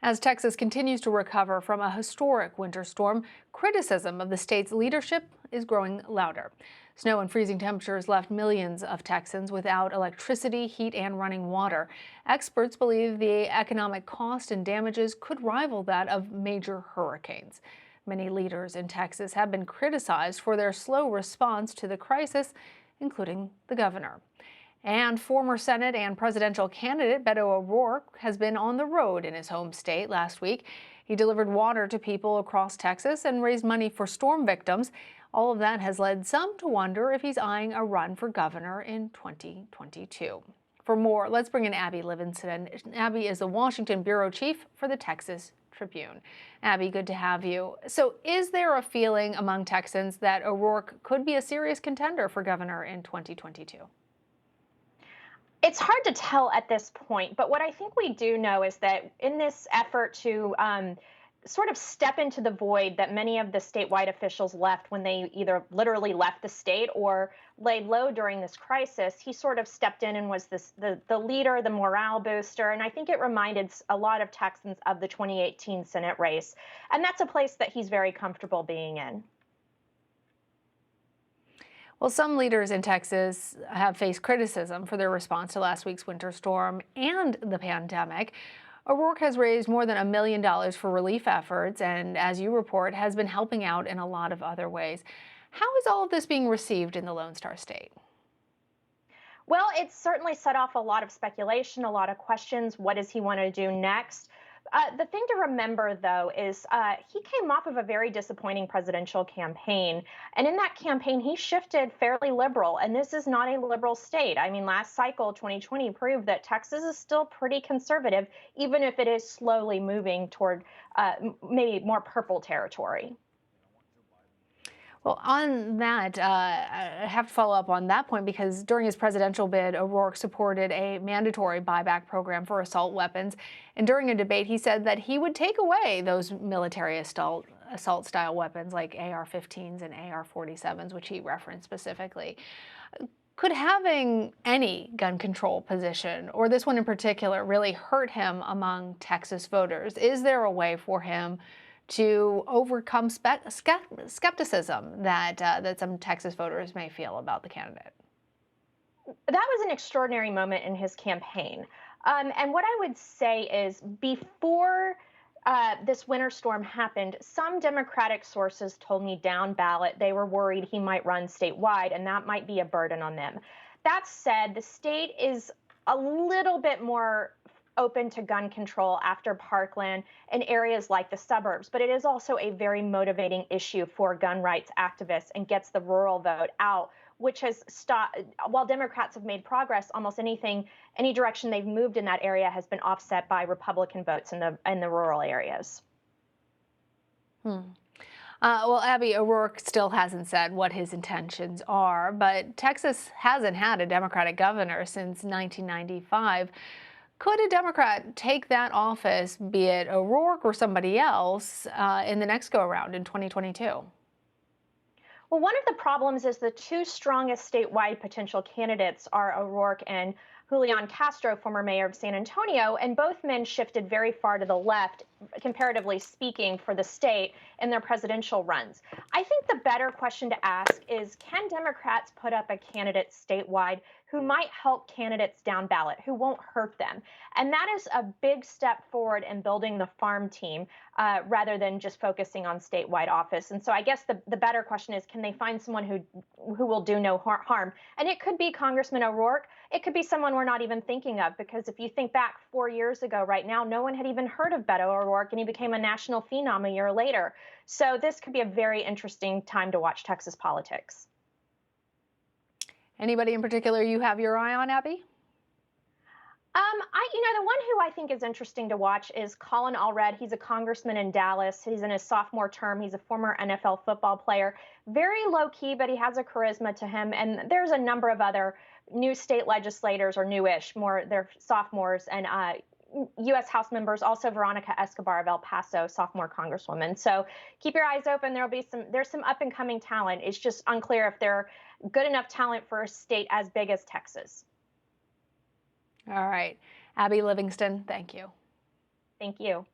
As Texas continues to recover from a historic winter storm, criticism of the state's leadership is growing louder. Snow and freezing temperatures left millions of Texans without electricity, heat, and running water. Experts believe the economic cost and damages could rival that of major hurricanes. Many leaders in Texas have been criticized for their slow response to the crisis, including the governor. And former Senate and presidential candidate Beto O'Rourke has been on the road in his home state last week. He delivered water to people across Texas and raised money for storm victims. All of that has led some to wonder if he's eyeing a run for governor in 2022. For more, let's bring in Abby Livingston. Abby is the Washington bureau chief for the Texas Tribune. Abby, good to have you. So is there a feeling among Texans that O'Rourke could be a serious contender for governor in 2022? It's hard to tell at this point, but what I think we do know is that in this effort to sort of step into the void that many of the statewide officials left when they either literally left the state or laid low during this crisis, he sort of stepped in and was the leader, the morale booster. And I think it reminded a lot of Texans of the 2018 Senate race. And that's a place that he's very comfortable being in. Well, some leaders in Texas have faced criticism for their response to last week's winter storm and the pandemic. O'Rourke has raised more than $1 million for relief efforts and, as you report, has been helping out in a lot of other ways. How is all of this being received in the Lone Star State? Well, it's certainly set off a lot of speculation, a lot of questions. What does he want to do next? The thing to remember, though, is he came off of a very disappointing presidential campaign. And in that campaign, he shifted fairly liberal. And this is not a liberal state. I mean, last cycle, 2020, proved that Texas is still pretty conservative, even if it is slowly moving toward maybe more purple territory. Well, on that, I have to follow up on that point because during his presidential bid, O'Rourke supported a mandatory buyback program for assault weapons. And during a debate, he said that he would take away those military assault-style weapons like AR-15s and AR-47s, which he referenced specifically. Could having any gun control position, or this one in particular, really hurt him among Texas voters? Is there a way for him to overcome skepticism that some Texas voters may feel about the candidate? That was an extraordinary moment in his campaign. And what I would say is before this winter storm happened, some Democratic sources told me down ballot they were worried he might run statewide, and that might be a burden on them. That said, the state is a little bit more open to gun control after Parkland and areas like the suburbs, but it is also a very motivating issue for gun rights activists and gets the rural vote out, which has stopped. While Democrats have made progress, almost any direction they've moved in that area has been offset by Republican votes in the rural areas. Well, Abby, O'Rourke still hasn't said what his intentions are, but Texas hasn't had a Democratic governor since 1995. Could a Democrat take that office, be it O'Rourke or somebody else, in the next go-around in 2022? Well, one of the problems is the two strongest statewide potential candidates are O'Rourke and Julian Castro, former mayor of San Antonio, and both men shifted very far to the left, comparatively speaking, for the state in their presidential runs. I think the better question to ask is, can Democrats put up a candidate statewide who might help candidates down ballot, who won't hurt them? And that is a big step forward in building the farm team rather than just focusing on statewide office. And so I guess the better question is, can they find someone who will do no harm? And it could be Congressman O'Rourke. It could be someone we're not even thinking of, because if you think back 4 years ago right now, no one had even heard of Beto O'Rourke, and he became a national phenom a year later. So this could be a very interesting time to watch Texas politics. Anybody in particular you have your eye on, Abby? The one who I think is interesting to watch is Colin Allred. He's a congressman in Dallas. He's in his sophomore term. He's a former NFL football player. Very low key, but he has a charisma to him. And there's a number of other new state legislators, or newish, they're sophomores, and U.S. House members, also Veronica Escobar of El Paso, sophomore congresswoman. So keep your eyes open. There's some up and coming talent. It's just unclear if they're good enough talent for a state as big as Texas. All right. Abby Livingston, thank you. Thank you.